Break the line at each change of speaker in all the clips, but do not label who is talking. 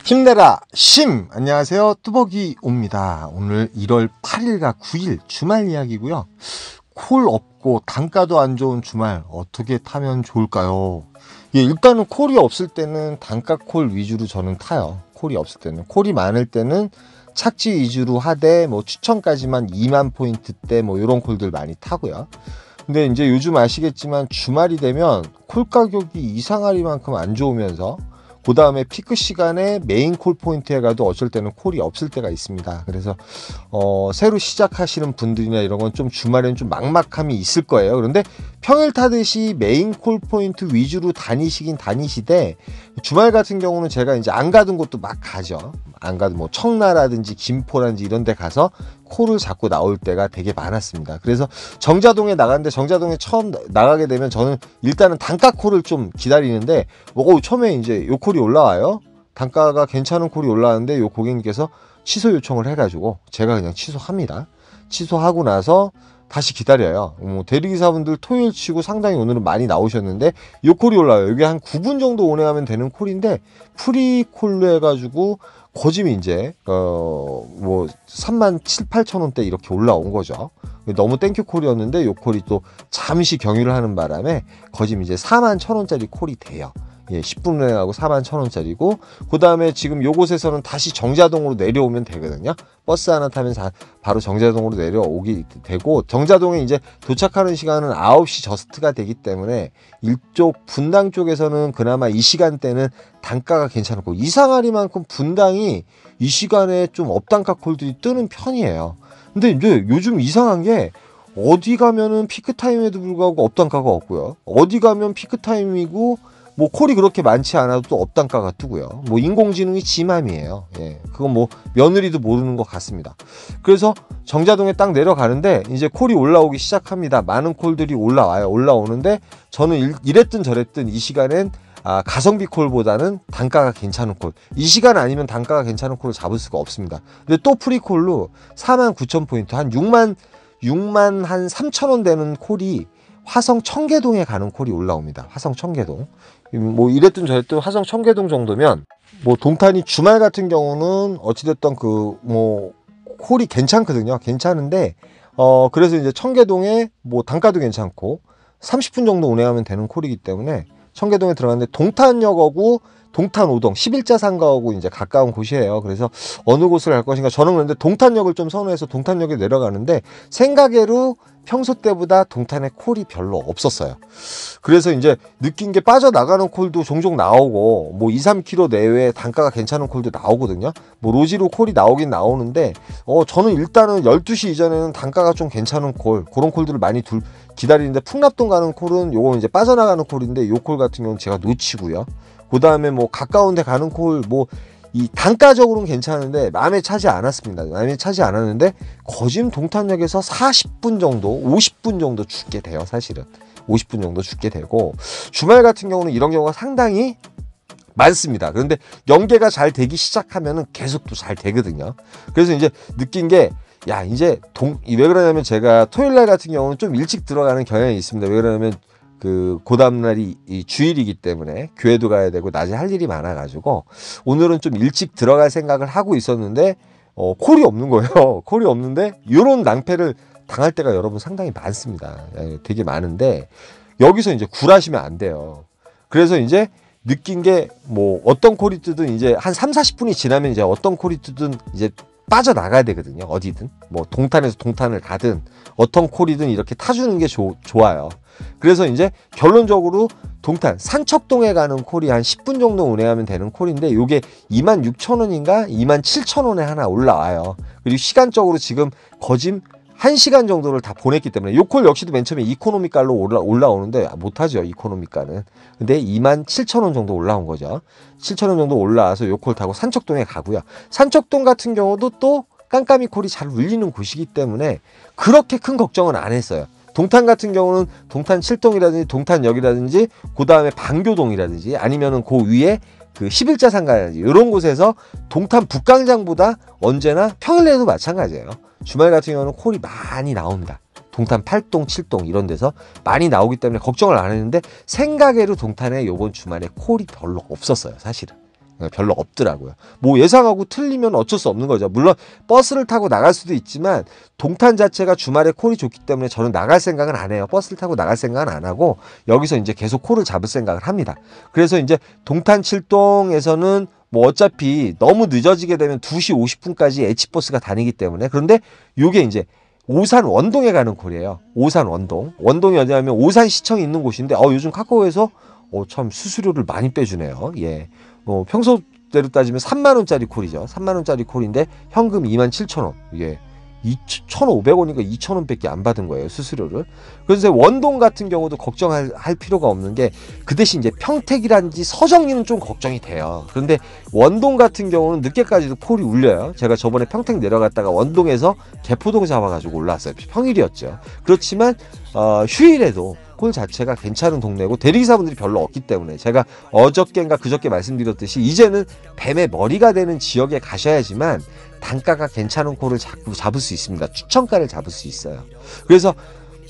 힘내라 심! 안녕하세요, 뚜벅이옵니다. 오늘 1월 8일과 9일 주말 이야기고요. 콜 없고 단가도 안 좋은 주말 어떻게 타면 좋을까요? 예, 일단은 콜이 없을 때는 단가 콜 위주로 저는 타요. 콜이 없을 때는. 콜이 많을 때는 착지 위주로 하되 뭐 추천까지만 2만 포인트대 뭐 이런 콜들 많이 타고요. 근데 이제 요즘 아시겠지만 주말이 되면 콜 가격이 이상하리만큼 안 좋으면서 그 다음에 피크 시간에 메인 콜 포인트에 가도 어쩔 때는 콜이 없을 때가 있습니다. 그래서 새로 시작하시는 분들이나 이런 건 좀 주말에는 좀 막막함이 있을 거예요. 그런데 평일 타듯이 메인 콜 포인트 위주로 다니시긴 다니시되 주말 같은 경우는 제가 이제 안 가던 곳도 막 가죠. 안 가도 뭐 청라라든지 김포라든지 이런 데 가서 콜을 잡고 나올 때가 되게 많았습니다. 그래서 정자동에 나갔는데 정자동에 처음 나가게 되면 저는 일단은 단가 콜을 좀 기다리는데 처음에 이제 요 콜이 올라와요. 단가가 괜찮은 콜이 올라왔는데 요 고객님께서 취소 요청을 해가지고 제가 그냥 취소합니다. 취소하고 나서 다시 기다려요. 대리기사분들 토요일 치고 상당히 오늘은 많이 나오셨는데 요 콜이 올라와요. 이게 한 9분 정도 운행하면 되는 콜인데 프리콜로 해가지고 거짐이 이제 뭐 3만 7, 8천 원대 이렇게 올라온 거죠. 너무 땡큐 콜이었는데 요 콜이 또 잠시 경유를 하는 바람에 거짐 이제 4만 1천 원짜리 콜이 돼요. 예, 10분 운행하고 4만 1천 원짜리고 그 다음에 지금 요곳에서는 다시 정자동으로 내려오면 되거든요. 버스 하나 타면 바로 정자동으로 내려오게 되고 정자동에 이제 도착하는 시간은 9시 저스트가 되기 때문에 이쪽 분당 쪽에서는 그나마 이 시간대는 단가가 괜찮고 이상하리만큼 분당이 이 시간에 좀 업단가 콜들이 뜨는 편이에요. 근데 이제 요즘 이상한 게 어디 가면은 피크타임에도 불구하고 업단가가 없고요. 어디 가면 피크타임이고 뭐 콜이 그렇게 많지 않아도 또 업단가가 뜨고요. 뭐 인공지능이 지맘이에요. 예, 그건 뭐 며느리도 모르는 것 같습니다. 그래서 정자동에 딱 내려가는데 이제 콜이 올라오기 시작합니다. 많은 콜들이 올라와요. 올라오는데 저는 이랬든 저랬든 이 시간엔 가성비 콜보다는 단가가 괜찮은 콜. 이 시간 아니면 단가가 괜찮은 콜을 잡을 수가 없습니다. 근데 또 프리콜로 4만 9천 포인트 한 6만 한 3천 원 되는 콜이 화성 청계동에 가는 콜이 올라옵니다. 화성 청계동. 뭐 이랬든 저랬든 화성 청계동 정도면 뭐 동탄이 주말 같은 경우는 어찌됐던 뭐 콜이 괜찮거든요. 괜찮은데 그래서 이제 청계동에 뭐 단가도 괜찮고 30분 정도 운행하면 되는 콜이기 때문에 청계동에 들어갔는데 동탄역하고 동탄 오동 11자 상가하고 이제 가까운 곳이에요. 그래서 어느 곳을 갈 것인가 저는 그런데 동탄역을 좀 선호해서 동탄역에 내려가는데 생각외로 평소 때보다 동탄에 콜이 별로 없었어요. 그래서 이제 느낀 게 빠져나가는 콜도 종종 나오고 뭐 2, 3km 내외에 단가가 괜찮은 콜도 나오거든요. 뭐 로지로 콜이 나오긴 나오는데 저는 일단은 12시 이전에는 단가가 좀 괜찮은 콜 그런 콜들을 많이 기다리는데 풍납동 가는 콜은 요거 이제 빠져나가는 콜인데 요 콜 같은 경우는 제가 놓치고요. 그 다음에 뭐 가까운 데 가는 콜 뭐 이 단가적으로는 괜찮은데 마음에 차지 않았습니다. 마음에 차지 않았는데 거짐 동탄역에서 40분 정도 50분 정도 죽게 돼요. 사실은 50분 정도 죽게 되고 주말 같은 경우는 이런 경우가 상당히 많습니다. 그런데 연계가 잘 되기 시작하면은 계속 또 잘 되거든요. 그래서 이제 느낀 게 이제 왜 그러냐면 제가 토요일날 같은 경우는 좀 일찍 들어가는 경향이 있습니다. 왜 그러냐면 그 다음날이 이 주일이기 때문에 교회도 가야 되고 낮에 할 일이 많아가지고 오늘은 좀 일찍 들어갈 생각을 하고 있었는데 콜이 없는 거예요. 콜이 없는데 이런 낭패를 당할 때가 여러분 상당히 많습니다. 되게 많은데 여기서 이제 굴하시면 안 돼요. 그래서 이제 느낀 게 뭐 어떤 콜이 뜨든 이제 한 3, 40분이 지나면 이제 어떤 콜이 뜨든 이제 빠져나가야 되거든요. 어디든 뭐 동탄에서 동탄을 가든 어떤 콜이든 이렇게 타주는 게 좋아요. 그래서 이제 결론적으로 동탄 산척동에 가는 콜이 한 10분 정도 운행하면 되는 콜인데 요게 26,000원인가 27,000원에 하나 올라와요. 그리고 시간적으로 지금 거짐 1시간 정도를 다 보냈기 때문에 요 콜 역시도 맨 처음에 이코노미가로 올라오는데 못하죠. 이코노미가는. 근데 27,000원 정도 올라온 거죠. 7,000원 정도 올라와서 요 콜 타고 산척동에 가고요. 산척동 같은 경우도 또 깜깜이 콜이 잘 울리는 곳이기 때문에 그렇게 큰 걱정은 안 했어요. 동탄 같은 경우는 동탄 7동이라든지 동탄역이라든지 그 다음에 방교동이라든지 아니면은 그 위에 그 11자 상가라든지 이런 곳에서 동탄 북광장보다 언제나 평일에도 마찬가지예요. 주말 같은 경우는 콜이 많이 나옵니다. 동탄 8동, 7동 이런 데서 많이 나오기 때문에 걱정을 안 했는데 생각외로 동탄에 요번 주말에 콜이 별로 없었어요. 사실은. 별로 없더라고요. 뭐 예상하고 틀리면 어쩔 수 없는 거죠. 물론 버스를 타고 나갈 수도 있지만 동탄 자체가 주말에 콜이 좋기 때문에 저는 나갈 생각은 안 해요. 버스를 타고 나갈 생각은 안 하고 여기서 이제 계속 콜을 잡을 생각을 합니다. 그래서 이제 동탄 7동에서는 뭐 어차피 너무 늦어지게 되면 2시 50분까지 H버스가 다니기 때문에 그런데 요게 이제 오산 원동에 가는 콜이에요. 오산 원동. 원동이 어디냐면 오산 시청이 있는 곳인데 요즘 카카오에서 참 수수료를 많이 빼주네요. 예. 평소대로 따지면 3만 원짜리 콜이죠. 3만 원짜리 콜인데 현금 27,000원. 이게 2,500원인가 2,000원밖에 안 받은 거예요. 수수료를. 그래서 원동 같은 경우도 걱정할 필요가 없는 게 그 대신 이제 평택이라든지 서정리는 좀 걱정이 돼요. 그런데 원동 같은 경우는 늦게까지도 콜이 울려요. 제가 저번에 평택 내려갔다가 원동에서 개포동 잡아가지고 올라왔어요. 평일이었죠. 그렇지만 휴일에도 콜 자체가 괜찮은 동네고 대리기사분들이 별로 없기 때문에 제가 어저께인가 그저께 말씀드렸듯이 이제는 뱀의 머리가 되는 지역에 가셔야지만 단가가 괜찮은 콜을 잡을 수 있습니다. 추천가를 잡을 수 있어요. 그래서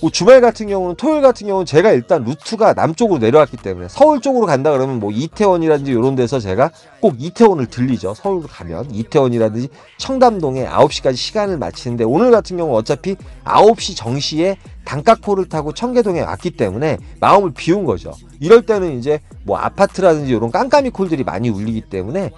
뭐 주말 같은 경우는 토요일 같은 경우는 제가 일단 루트가 남쪽으로 내려왔기 때문에 서울 쪽으로 간다 그러면 뭐 이태원이라든지 이런 데서 제가 꼭 이태원을 들리죠. 서울로 가면 이태원이라든지 청담동에 9시까지 시간을 마치는데 오늘 같은 경우 어차피 9시 정시에 단가콜을 타고 청계동에 왔기 때문에 마음을 비운 거죠. 이럴 때는 이제 뭐 아파트라든지 이런 깜깜이 콜들이 많이 울리기 때문에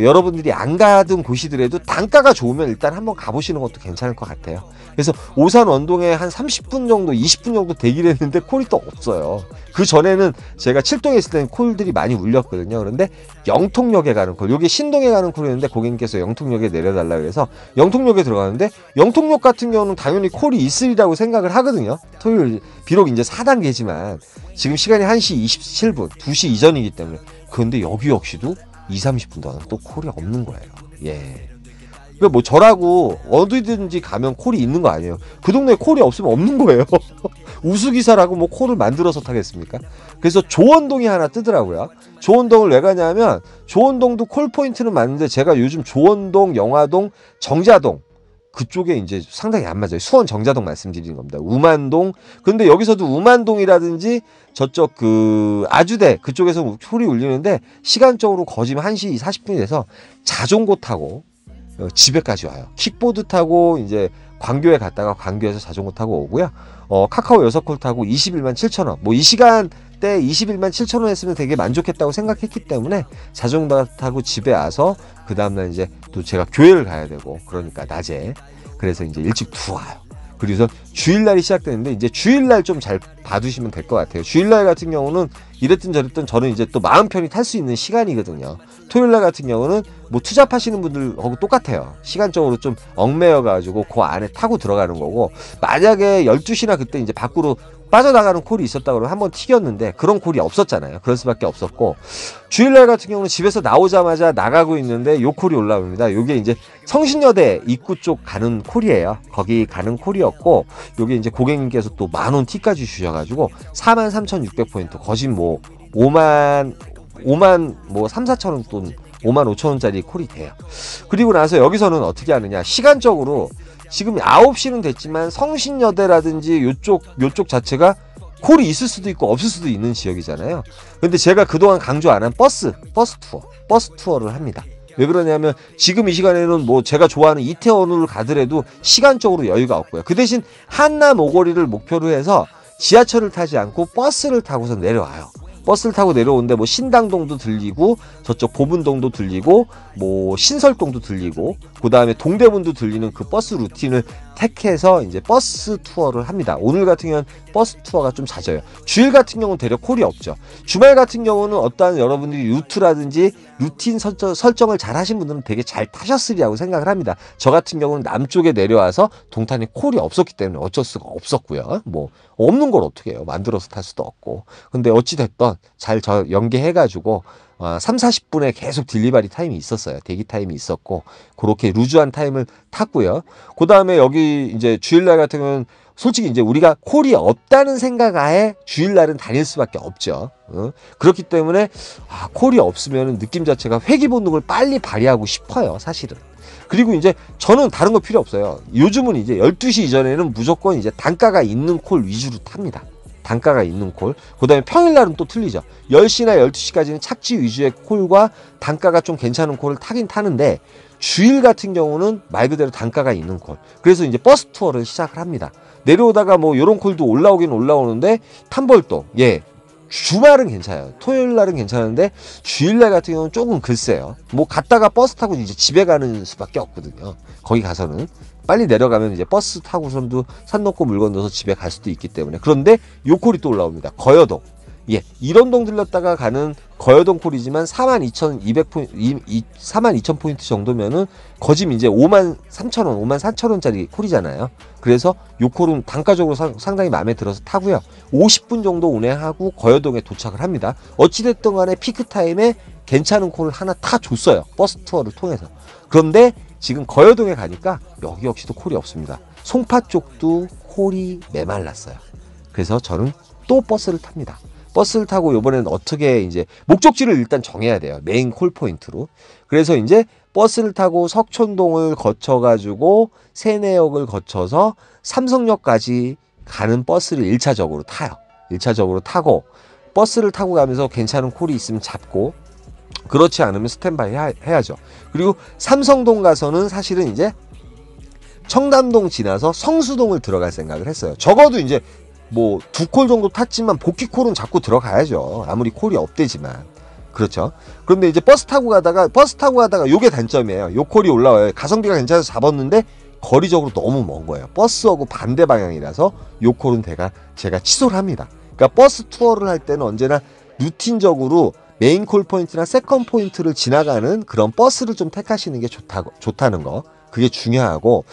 여러분들이 안 가던 곳이더라도 단가가 좋으면 일단 한번 가보시는 것도 괜찮을 것 같아요. 그래서 오산 원동에 한 30분 정도 20분 정도 대기를 했는데 콜이 또 없어요. 그 전에는 제가 7동에 있을 때는 콜들이 많이 울렸거든요. 그런데 영통역에 가는 콜, 여기 신동에 가는 콜이었는데 고객님께서 영통역에 내려달라 그래서 영통역에 들어가는데 영통역 같은 경우는 당연히 콜이 있으리라고 생각을 하거든요. 토요일 비록 이제 4단계지만 지금 시간이 1시 27분 2시 이전이기 때문에 그런데 여기 역시도 2-30분 동안 또 콜이 없는 거예요. 예. 그러니까 뭐 저라고 어디든지 가면 콜이 있는 거 아니에요. 그 동네에 콜이 없으면 없는 거예요. 우수기사라고 뭐 콜을 만들어서 타겠습니까? 그래서 조원동이 하나 뜨더라고요. 조원동을 왜 가냐면 조원동도 콜 포인트는 맞는데 제가 요즘 조원동, 영화동, 정자동 그쪽에 이제 상당히 안 맞아요. 수원 정자동 말씀드리는 겁니다. 우만동. 근데 여기서도 우만동이라든지 저쪽 그 아주대 그쪽에서 콜이 울리는데 시간적으로 거지면 1시 40분이 돼서 자전거 타고 집에까지 와요. 킥보드 타고 이제 광교에 갔다가 광교에서 자전거 타고 오고요. 카카오 6콜 타고 21만 7천원. 뭐 이 시간대 21만 7천원 했으면 되게 만족했다고 생각했기 때문에 자전거 타고 집에 와서 그 다음날 이제 또 제가 교회를 가야 되고 그러니까 낮에 그래서 이제 일찍 들어와요. 그래서 주일날이 시작되는데 이제 주일날 좀 잘 봐두시면 될 것 같아요. 주일날 같은 경우는 이랬든 저랬든 저는 이제 또 마음 편히 탈 수 있는 시간이거든요. 토요일날 같은 경우는 뭐 투잡하시는 분들하고 똑같아요. 시간적으로 좀 얽매여가지고 그 안에 타고 들어가는 거고 만약에 12시나 그때 이제 밖으로 빠져나가는 콜이 있었다 그러면 한번 튀겼는데 그런 콜이 없었잖아요. 그럴 수밖에 없었고 주일날 같은 경우는 집에서 나오자마자 나가고 있는데 요 콜이 올라옵니다. 요게 이제 성신여대 입구 쪽 가는 콜이에요. 거기 가는 콜이었고 요게 이제 고객님께서 또 만원 티까지 주셔가지고 43,600포인트 거진 뭐 5만 뭐 3-4천원 돈 5만 5천원짜리 콜이 돼요. 그리고 나서 여기서는 어떻게 하느냐 시간적으로 지금 9시는 됐지만 성신여대라든지 요쪽 자체가 콜이 있을 수도 있고 없을 수도 있는 지역이잖아요. 근데 제가 그동안 강조 안 한 버스 투어를 합니다. 왜 그러냐면 지금 이 시간에는 뭐 제가 좋아하는 이태원으로 가더라도 시간적으로 여유가 없고요. 그 대신 한남 오거리를 목표로 해서 지하철을 타지 않고 버스를 타고서 내려와요. 버스를 타고 내려오는데 뭐 신당동도 들리고 저쪽 보문동도 들리고 뭐 신설동도 들리고 그 다음에 동대문도 들리는 그 버스 루틴을 택해서 이제 버스 투어를 합니다. 오늘 같은 경우는 버스 투어가 좀 잦아요. 주일 같은 경우는 대략 콜이 없죠. 주말 같은 경우는 어떠한 여러분들이 루트라든지 루틴 설정을 잘 하신 분들은 되게 잘 타셨으리라고 생각을 합니다. 저 같은 경우는 남쪽에 내려와서 동탄에 콜이 없었기 때문에 어쩔 수가 없었고요. 뭐 없는 걸 어떻게 해요. 만들어서 탈 수도 없고. 근데 어찌됐든 잘 연계해가지고 3-40분에 계속 딜리버리 타임이 있었어요. 대기 타임이 있었고 그렇게 루즈한 타임을 탔고요. 그 다음에 여기 이제 주일날 같은 경우는 솔직히 이제 우리가 콜이 없다는 생각하에 주일날은 다닐 수밖에 없죠. 그렇기 때문에 콜이 없으면 느낌 자체가 회귀 본능을 빨리 발휘하고 싶어요. 사실은. 그리고 이제 저는 다른 거 필요 없어요. 요즘은 이제 12시 이전에는 무조건 이제 단가가 있는 콜 위주로 탑니다. 단가가 있는 콜. 그 다음에 평일날은 또 틀리죠. 10시나 12시까지는 착지 위주의 콜과 단가가 좀 괜찮은 콜을 타긴 타는데, 주일 같은 경우는 말 그대로 단가가 있는 콜. 그래서 이제 버스 투어를 시작을 합니다. 내려오다가 뭐 요런 콜도 올라오긴 올라오는데, 탐벌동, 예, 주말은 괜찮아요. 토요일 날은 괜찮은데 주일날 같은 경우는 조금 글쎄요. 뭐 갔다가 버스 타고 이제 집에 가는 수밖에 없거든요. 거기 가서는 빨리 내려가면 이제 버스 타고선도 산 넘고 물 건너서 집에 갈 수도 있기 때문에. 그런데 요 콜이 또 올라옵니다. 거여동. 예, 일원동 들렸다가 가는 거여동 콜이지만 42,200포인트, 42,000포인트 정도면은 거짐 이제 53,000원, 54,000원짜리 콜이잖아요. 그래서 요 콜은 단가적으로 상당히 마음에 들어서 타고요. 50분 정도 운행하고 거여동에 도착을 합니다. 어찌됐든 간에 피크타임에 괜찮은 콜을 하나 타줬어요. 버스 투어를 통해서. 그런데 지금 거여동에 가니까 여기 역시도 콜이 없습니다. 송파 쪽도 콜이 메말랐어요. 그래서 저는 또 버스를 탑니다. 버스를 타고 이번에는 어떻게 이제 목적지를 일단 정해야 돼요. 메인 콜 포인트로. 그래서 이제 버스를 타고 석촌동을 거쳐가지고 세내역을 거쳐서 삼성역까지 가는 버스를 1차적으로 타요. 1차적으로 타고 버스를 타고 가면서 괜찮은 콜이 있으면 잡고, 그렇지 않으면 스탠바이 해야죠. 그리고 삼성동 가서는 사실은 이제 청담동 지나서 성수동을 들어갈 생각을 했어요. 적어도 이제 뭐 2콜 정도 탔지만 복귀콜은 잡고 들어가야죠. 아무리 콜이 업되지만. 그렇죠. 그런데 이제 버스 타고 가다가 요게 단점이에요. 요 콜이 올라와요. 가성비가 괜찮아서 잡았는데 거리적으로 너무 먼 거예요. 버스하고 반대 방향이라서 요 콜은 제가 취소를 합니다. 그러니까 버스 투어를 할 때는 언제나 루틴적으로 메인 콜 포인트나 세컨 포인트를 지나가는 그런 버스를 좀 택하시는 게 좋다는 거. 그게 중요하고,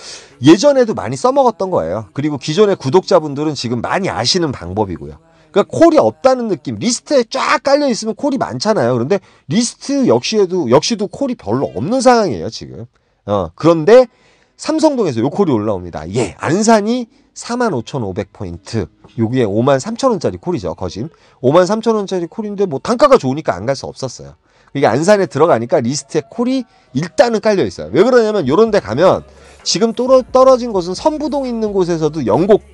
예전에도 많이 써먹었던 거예요. 그리고 기존의 구독자분들은 지금 많이 아시는 방법이고요. 그러니까 콜이 없다는 느낌, 리스트에 쫙 깔려 있으면 콜이 많잖아요. 그런데 리스트 역시도 콜이 별로 없는 상황이에요, 지금. 그런데 삼성동에서 요 콜이 올라옵니다. 예, 안산이 45,500포인트. 여기에 53,000원짜리 콜이죠, 거짐. 53,000원짜리 콜인데 뭐 단가가 좋으니까 안 갈 수 없었어요. 이게 안산에 들어가니까 리스트에 콜이 일단은 깔려 있어요. 왜 그러냐면 요런 데 가면 지금 떨어진 곳은 선부동 있는 곳에서도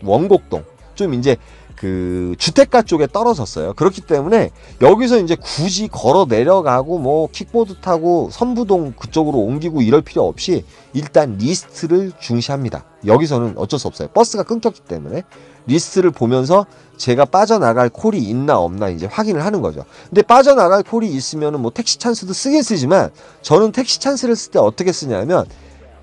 원곡동 좀 이제 그 주택가 쪽에 떨어졌어요. 그렇기 때문에 여기서 이제 굳이 걸어 내려가고 뭐 킥보드 타고 선부동 그쪽으로 옮기고 이럴 필요 없이 일단 리스트를 중시합니다. 여기서는 어쩔 수 없어요. 버스가 끊겼기 때문에 리스트를 보면서 제가 빠져나갈 콜이 있나 없나 이제 확인을 하는 거죠. 근데 빠져나갈 콜이 있으면은 뭐 택시 찬스도 쓰긴 쓰지만, 저는 택시 찬스를 쓸 때 어떻게 쓰냐면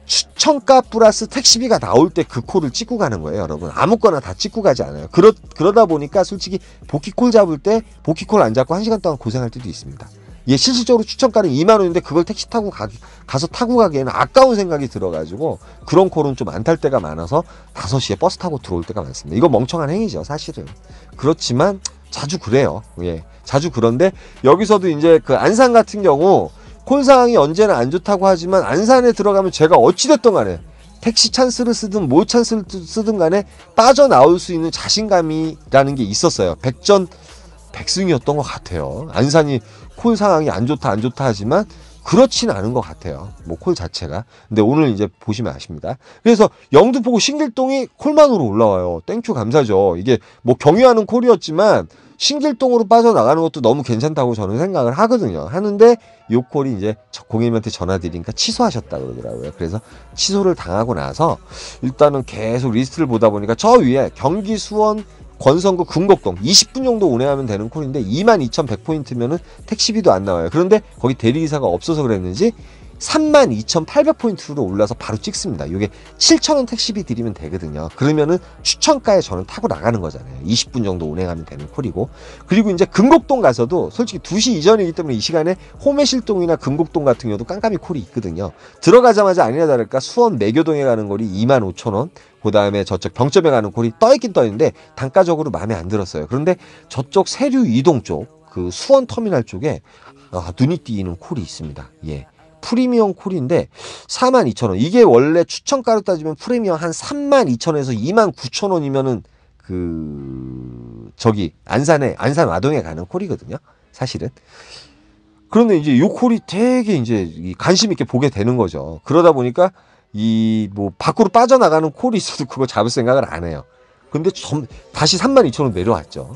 추천가 플러스 택시비가 나올 때 그 콜을 찍고 가는 거예요, 여러분. 아무거나 다 찍고 가지 않아요. 그러다 보니까 솔직히 복귀콜 잡을 때 복귀콜 안 잡고 1시간 동안 고생할 때도 있습니다. 예, 실질적으로 추천가는 2만 원인데 그걸 택시 타고 가서 타고 가기에는 아까운 생각이 들어가지고 그런 콜은 좀 안 탈 때가 많아서 5시에 버스 타고 들어올 때가 많습니다. 이거 멍청한 행위죠, 사실은. 그렇지만 자주 그래요. 예, 자주 그런데 여기서도 이제 그 안산 같은 경우 콜 상황이 언제나 안 좋다고 하지만 안산에 들어가면 제가 어찌됐든 간에 택시 찬스를 쓰든 뭐 찬스를 쓰든 간에 빠져나올 수 있는 자신감이라는 게 있었어요. 백승이었던 것 같아요. 안산이 콜 상황이 안 좋다 하지만 그렇지는 않은 것 같아요. 뭐 콜 자체가. 근데 오늘 이제 보시면 아십니다. 그래서 영등포구 신길동이 콜만으로 올라와요. 땡큐 감사죠. 이게 뭐 경유하는 콜이었지만 신길동으로 빠져나가는 것도 너무 괜찮다고 저는 생각을 하거든요. 하는데 요 콜이 이제 고객님한테 전화드리니까 취소하셨다 그러더라고요. 그래서 취소를 당하고 나서 일단은 계속 리스트를 보다 보니까 저 위에 경기 수원 권성구 금곡동 20분 정도 운행하면 되는 콜인데 22,100포인트면은 택시비도 안 나와요. 그런데 거기 대리기사가 없어서 그랬는지 32,800포인트로 올라서 바로 찍습니다. 이게 7,000원 택시비 드리면 되거든요. 그러면은 추천가에 저는 타고 나가는 거잖아요. 20분 정도 운행하면 되는 콜이고. 그리고 이제 금곡동 가서도 솔직히 2시 이전이기 때문에 이 시간에 호매실동이나 금곡동 같은 경우도 깜깜이 콜이 있거든요. 들어가자마자 아니나 다를까 수원 매교동에 가는 콜이 25,000원. 그 다음에 저쪽 병점에 가는 콜이 떠있긴 떠있는데 단가적으로 마음에 안 들었어요. 그런데 저쪽 세류 이동 쪽, 그 수원 터미널 쪽에 눈이 띄는 콜이 있습니다. 예. 프리미엄 콜인데 42,000원. 이게 원래 추천가로 따지면 프리미엄 한 32,000원에서 29,000원이면은 안산 와동에 가는 콜이거든요. 사실은. 그런데 이제 요 콜이 되게 이제 관심 있게 보게 되는 거죠. 그러다 보니까 이 뭐 밖으로 빠져나가는 콜이 있어도 그거 잡을 생각을 안 해요. 근데 다시 32,000원 내려왔죠.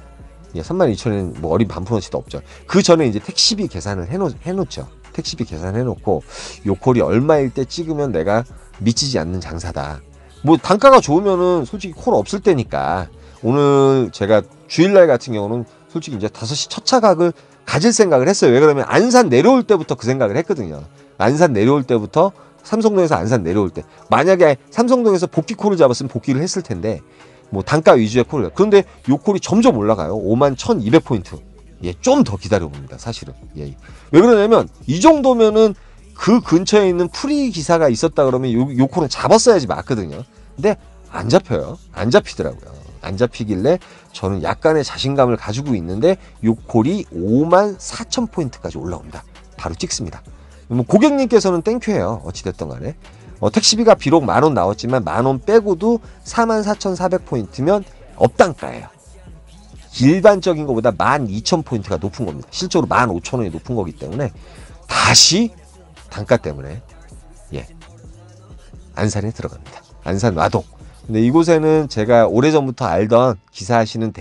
예, 32,000원 뭐 어린 반푼어치도 없죠. 그 전에 이제 택시비 계산을 해놓죠. 택시비 계산해놓고 요 콜이 얼마일 때 찍으면 내가 미치지 않는 장사다. 뭐 단가가 좋으면은 솔직히 콜 없을 때니까 오늘 제가 주일날 같은 경우는 솔직히 이제 5시 첫 차각을 가질 생각을 했어요. 왜 그러면 안산 내려올 때부터 그 생각을 했거든요. 안산 내려올 때부터 삼성동에서 안산 내려올 때 만약에 삼성동에서 복귀 콜을 잡았으면 복귀를 했을 텐데 뭐 단가 위주의 콜을 그런데 요 콜이 점점 올라가요. 51,200포인트. 예, 좀 더 기다려봅니다. 사실은. 예. 왜 그러냐면 이 정도면은 그 근처에 있는 프리 기사가 있었다 그러면 요 콜은 잡았어야지 맞거든요. 근데 안 잡혀요. 안 잡히더라고요. 안 잡히길래 저는 약간의 자신감을 가지고 있는데 요 콜이 54,000포인트까지 올라옵니다. 바로 찍습니다. 뭐 고객님께서는 땡큐해요. 어찌됐든 간에. 택시비가 비록 10,000원 나왔지만 10,000원 빼고도 44,400포인트면 업단가예요. 일반적인 것보다 12,000포인트가 높은 겁니다. 실제로 15,000원이 높은 거기 때문에 다시 단가 때문에 예 안산에 들어갑니다. 안산 와동. 근데 이곳에는 제가 오래전부터 알던 기사하시는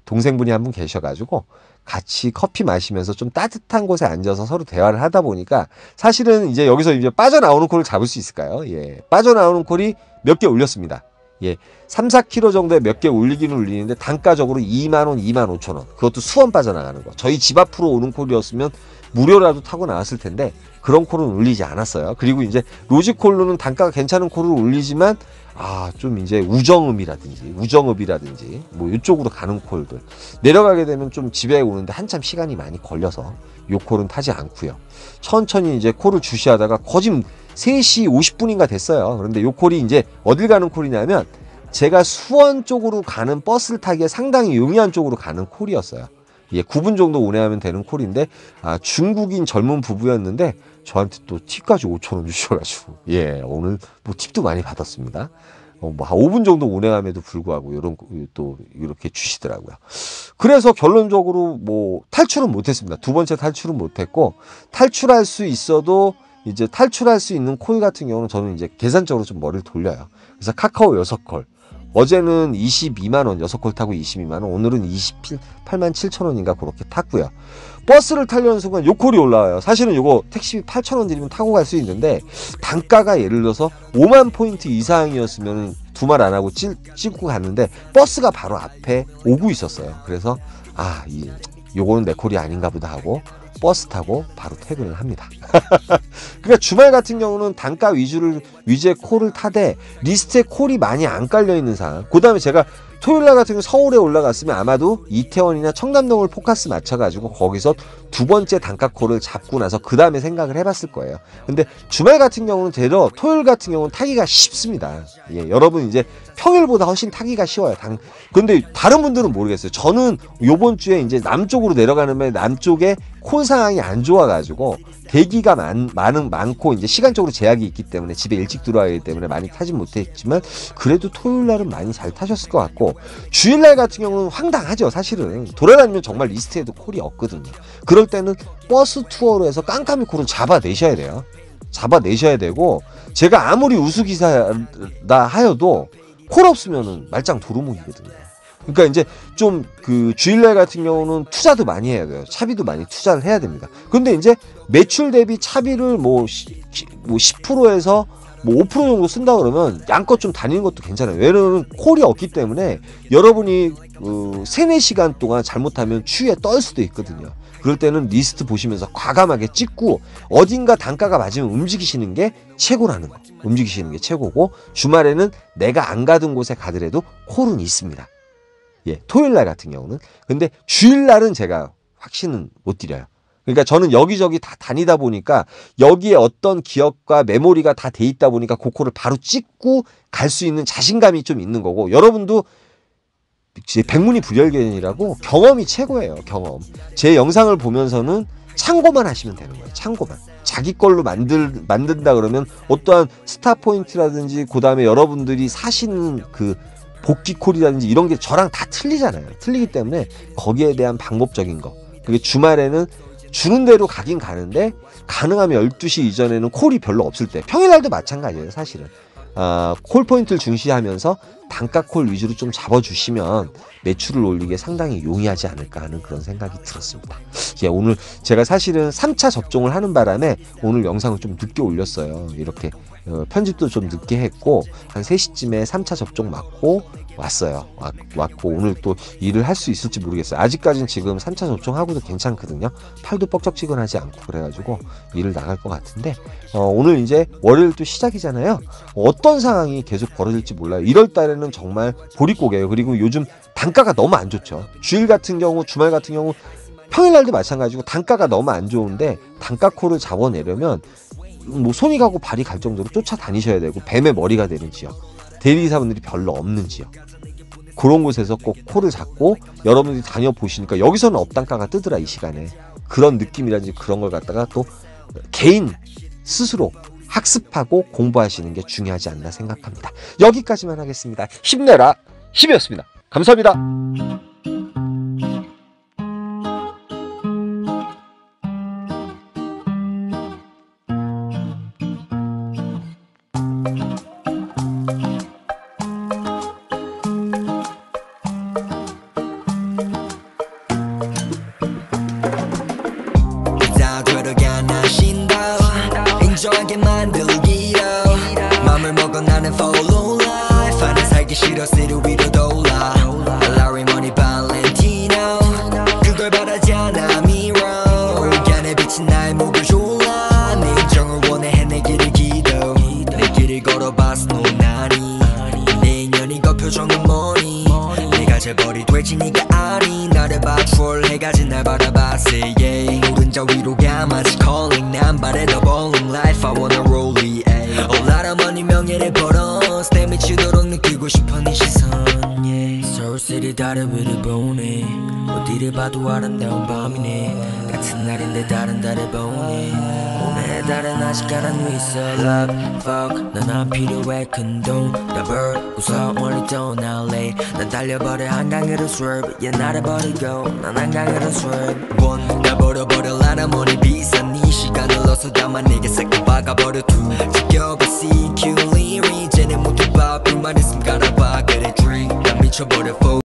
동생분이 한 분 계셔가지고 같이 커피 마시면서 좀 따뜻한 곳에 앉아서 서로 대화를 하다 보니까 사실은 이제 여기서 이제 빠져나오는 콜을 잡을 수 있을까요? 예. 빠져나오는 콜이 몇 개 올렸습니다. 예. 3, 4kg 정도에 몇 개 올리기는 올리는데 단가적으로 20,000원, 25,000원. 그것도 수원 빠져나가는 거. 저희 집 앞으로 오는 콜이었으면 무료라도 타고 나왔을 텐데 그런 콜은 올리지 않았어요. 그리고 이제 로지콜로는 단가가 괜찮은 콜을 올리지만 좀 이제 우정읍이라든지 뭐 이쪽으로 가는 콜들 내려가게 되면 좀 집에 오는데 한참 시간이 많이 걸려서 요 콜은 타지 않고요. 천천히 이제 콜을 주시하다가 거진 3시 50분인가 됐어요. 그런데 요 콜이 이제 어딜 가는 콜이냐면 제가 수원 쪽으로 가는 버스를 타기에 상당히 용이한 쪽으로 가는 콜이었어요. 예, 9분 정도 운행하면 되는 콜인데 중국인 젊은 부부였는데 저한테 또 팁까지 5,000원 주셔가지고 예, 오늘 뭐 팁도 많이 받았습니다. 뭐 5분 정도 운행함에도 불구하고 또 이렇게 주시더라고요. 그래서 결론적으로 뭐 탈출은 못했습니다. 두 번째 탈출은 못했고 탈출할 수 있어도 이제 탈출할 수 있는 콜 같은 경우는 저는 이제 계산적으로 좀 머리를 돌려요. 그래서 카카오 6콜. 어제는 22만원 6콜 타고 22만원, 오늘은 287,000원인가 그렇게 탔고요. 버스를 타려는 순간 요 콜이 올라와요. 사실은 요거 택시비 8,000원 드리면 타고 갈 수 있는데 단가가 예를 들어서 5만 포인트 이상이었으면 두말 안 하고 찍고 갔는데 버스가 바로 앞에 오고 있었어요. 그래서 요거는 내 콜이 아닌가 보다 하고 버스 타고 바로 퇴근을 합니다. 그러니까 주말 같은 경우는 단가 위주의 콜을 타되 리스트에 콜이 많이 안 깔려 있는 상황. 그 다음에 제가 토요일날 같은 경우 서울에 올라갔으면 아마도 이태원이나 청담동을 포커스 맞춰가지고 거기서 두 번째 단가 콜을 잡고 나서 그 다음에 생각을 해봤을 거예요. 근데 주말 같은 경우는 되려 토요일 같은 경우는 타기가 쉽습니다. 예, 여러분 이제 평일보다 훨씬 타기가 쉬워요. 근데 다른 분들은 모르겠어요. 저는 요번 주에 이제 남쪽으로 내려가는 데 남쪽에 콜 상황이 안 좋아가지고 대기가 많고 이제 시간적으로 제약이 있기 때문에 집에 일찍 들어와야 하기 때문에 많이 타진 못했지만 그래도 토요일 날은 많이 잘 타셨을 것 같고 주일날 같은 경우는 황당하죠. 사실은 돌아다니면 정말 리스트에도 콜이 없거든요. 그럴 때는 버스 투어로 해서 깜깜이 콜을 잡아내셔야 돼요. 잡아내셔야 되고 제가 아무리 우수기사다 하여도 콜 없으면은 말짱 도루묵이거든요. 그러니까 이제 좀 그 주일날 같은 경우는 투자도 많이 해야 돼요. 차비도 많이 투자를 해야 됩니다. 근데 이제 매출 대비 차비를 뭐 10%에서 뭐 5% 정도 쓴다 그러면 양껏 좀 다니는 것도 괜찮아요. 왜냐면 콜이 없기 때문에 여러분이 3, 4시간 동안 잘못하면 추위에 떨 수도 있거든요. 그럴 때는 리스트 보시면서 과감하게 찍고 어딘가 단가가 맞으면 움직이시는 게 최고라는 거. 움직이시는 게 최고고 주말에는 내가 안 가던 곳에 가더라도 콜은 있습니다. 예, 토요일날 같은 경우는. 근데 주일날은 제가 확신은 못 드려요. 그러니까 저는 여기저기 다 다니다 보니까 여기에 어떤 기억과 메모리가 다 돼 있다 보니까 그 콜을 바로 찍고 갈 수 있는 자신감이 좀 있는 거고 여러분도 백문이 불여일견이라고 경험이 최고예요. 경험. 제 영상을 보면서는 참고만 하시면 되는 거예요. 참고만. 자기 걸로 만든다 그러면 어떠한 스타 포인트라든지 그 다음에 여러분들이 사시는 그 복귀콜이라든지 이런 게 저랑 다 틀리잖아요. 틀리기 때문에 거기에 대한 방법적인 거. 그게 주말에는
주는 대로 가긴 가는데 가능하면 12시 이전에는 콜이 별로 없을 때, 평일날도 마찬가지예요 사실은. 콜 포인트를 중시하면서 단가 콜 위주로 좀 잡아주시면 매출을 올리기에 상당히 용이하지 않을까 하는 그런 생각이 들었습니다. 예, 오늘 제가 사실은 3차 접종을 하는 바람에 오늘 영상을 좀 늦게 올렸어요. 이렇게 편집도 좀 늦게 했고 한 3시쯤에 3차 접종 맞고 왔어요. 왔고 오늘 또 일을 할 수 있을지 모르겠어요. 아직까지는 지금 3차 접종하고도 괜찮거든요. 팔도 뻑적지근하지 않고 그래가지고 일을 나갈 것 같은데 오늘 이제 월요일 또 시작이잖아요. 어떤 상황이 계속 벌어질지 몰라요. 1월 달에는 정말 보릿고개예요. 그리고 요즘 단가가 너무 안 좋죠. 주일 같은 경우, 주말 같은 경우, 평일날도 마찬가지고 단가가 너무 안 좋은데 단가콜을 잡아내려면 뭐 손이 가고 발이 갈 정도로 쫓아다니셔야 되고 뱀의 머리가 되는 지역, 대리기사분들이 별로 없는 지역, 그런 곳에서 꼭 콜을 잡고 여러분들이 다녀보시니까 여기서는 업단가가 뜨더라 이 시간에. 그런 느낌이라든지 그런 걸 갖다가 또 개인 스스로 학습하고 공부하시는 게 중요하지 않나 생각합니다. 여기까지만 하겠습니다. 힘내라 힘이었습니다. 감사합니다.
인정하게 만들기로 맘을 먹어 나는 follow life 하는 살기 싫어 city 위로 돌아 Larry Money Valentino 그걸 바라지 않아 mirror 안에 비친 나의 목을 졸라 내 인정을 원해 해내기를 기도 내 길을 걸어봤어 넌 아니 내 인연이 그 표정은 뭐니 내가 재벌이 될지 네가 아니 나를 봐 troll 해가지 날 바라봤어 yeah 노른자 위로 가 마치 calling 난 바래 더 bowling life I wanna roll it all out of money 명예를 벌어 내 미치도록 느끼고 싶어 네 시선 yeah 서울시리 다른 위를 보네 어디를 봐도 아름다운 밤이네 같은 날인데 다른 달을 보네 오늘의 달은 아직 가라앉아 있어 love fuck 난 안 필요해 큰돈 더블 웃어 멀리 떠날래 난 달려버려 한강으로 swerve yeah 나를 버리고 난 한강으로 swerve one 나 버려버려 라나 머니 비싼 네 시간을 넣어서 담아 내게 싹다 박아버려 two 지겨봐 CQ 리리 이제는 모두 봐 불만 있음 깔아봐 그래 drink 난 미쳐버려